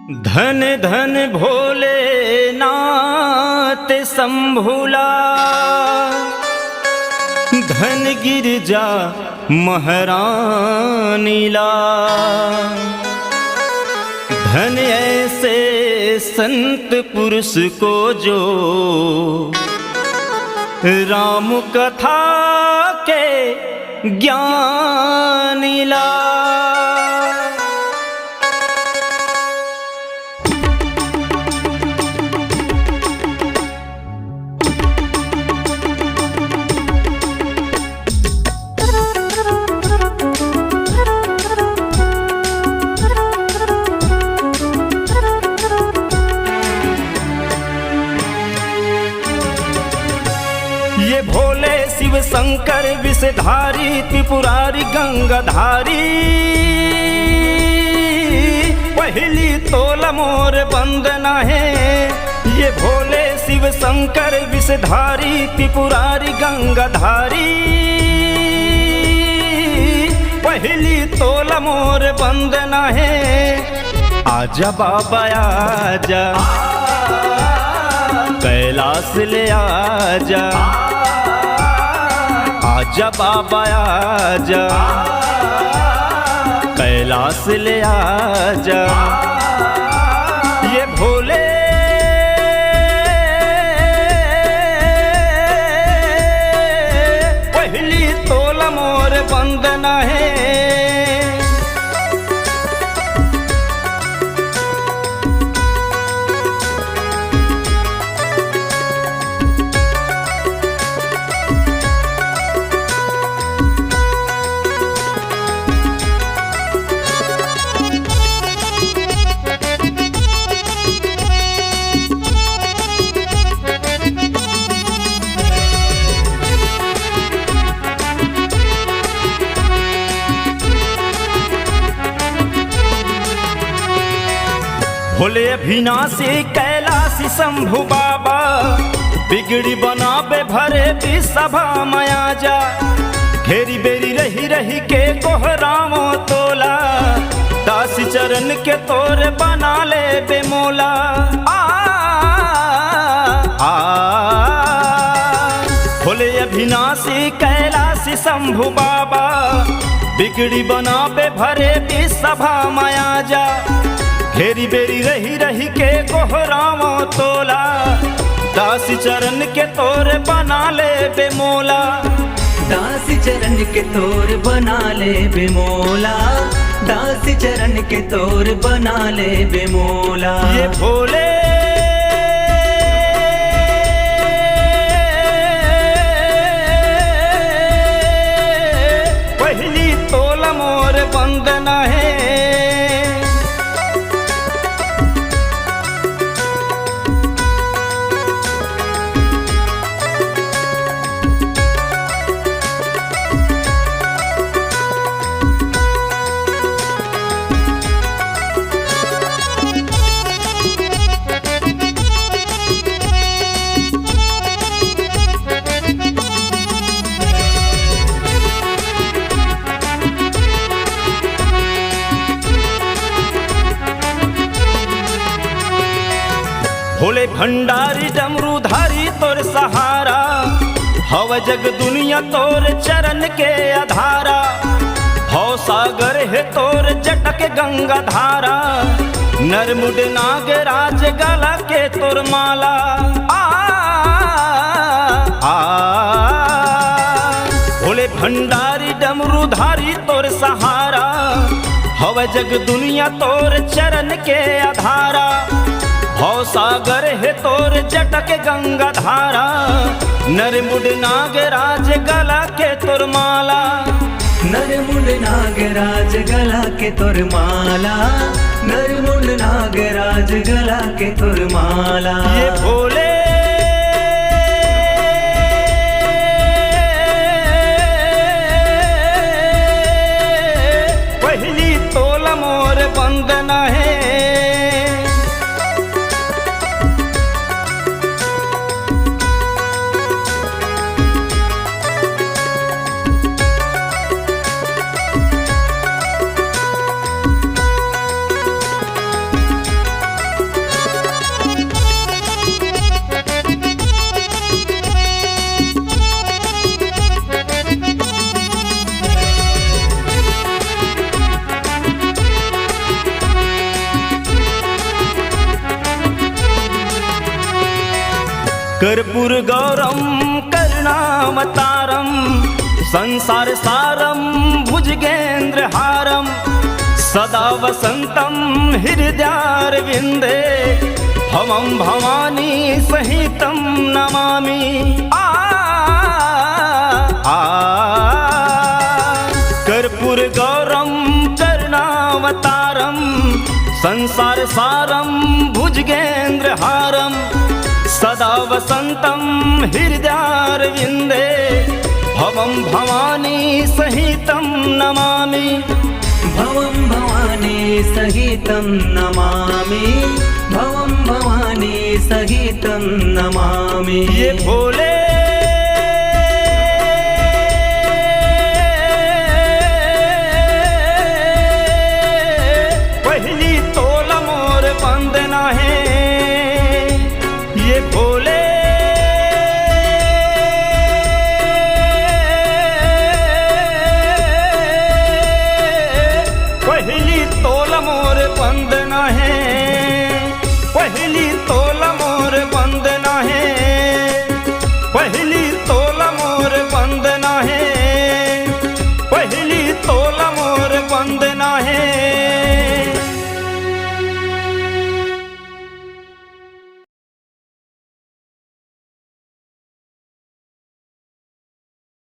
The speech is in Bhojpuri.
धन धन भोलेनाथ शंभुला, धन गिरजा महारानीला, धन ऐसे संत पुरुष को जो राम कथा के ज्ञानीला। ये भोले शिव शंकर विषधारी त्रिपुरारी गंगाधारी, पहली तोल मोर बंदना है। ये भोले शिव शंकर विषधारी त्रिपुरारी गंगाधारी, पहली तोल मोर बंदना है। आजा बाबा आजा, कैलाश ले आजा, आजा बाबा आजा, कैलाश ले आजा। ये भोले पहली तोल मोर बंदना है। भोले अविनाशी कैलाशी शंभु बाबा, बिगड़ी बनाबे भरे भी सभा माया जा। घेरी बेरी रही रही के कोहरामो तोला, दासी चरण के तोर बना ले बेमोला। भोले अविनाशी कैलाशी शंभु बाबा, बिगड़ी बनाबे भरे भी सभा माया जा। घेरी बेरी रही रही के कोहरामो तोला, दासी चरण के तोर बना ले बेमोला। दासी चरण के तोर बना ले बेमोला, दासी चरण के तोर बना ले बेमोला। ये भोले पहली तोल मोर बंदना है। भोले भंडारी डमरूधारी तोर सहारा, हव जग दुनिया तोर चरण के आधारा। भव सागर है तोर जटक गंगा धारा, नर मुड नागराज गला के तोर माला। भोले भंडारी डमरूधारी तोर सहारा, हव जग दुनिया तोर चरण के आधारा। भव सागर है तोर जटक गंगा धारा, नर मुड नागराज गला के तोर माला। नर मुंड नागराज गला के तोर माला, नर मुंड नागराज गला के तोर माला। ये भोले पहली तोल मोर बंदना है। कर्पूर गौरम करुणावतारम संसार सारम भुजगेंद्र हारम सदा वसंतम हृदयारविंदे भवं भवानी सहितं नमामि कर्पूर गौरम करुणावतारम संसार सारम भुजगेंद्र हारम सदा वसंतम हृदयारविंदे भवं भवानी सहितं नमामि भवं भवानी सहितं नमामि भवं भवानी सहितं नमामि। ये भोले पहली तोल मोर वंदना है, ये भोले पहली तोल मोर वंदना है।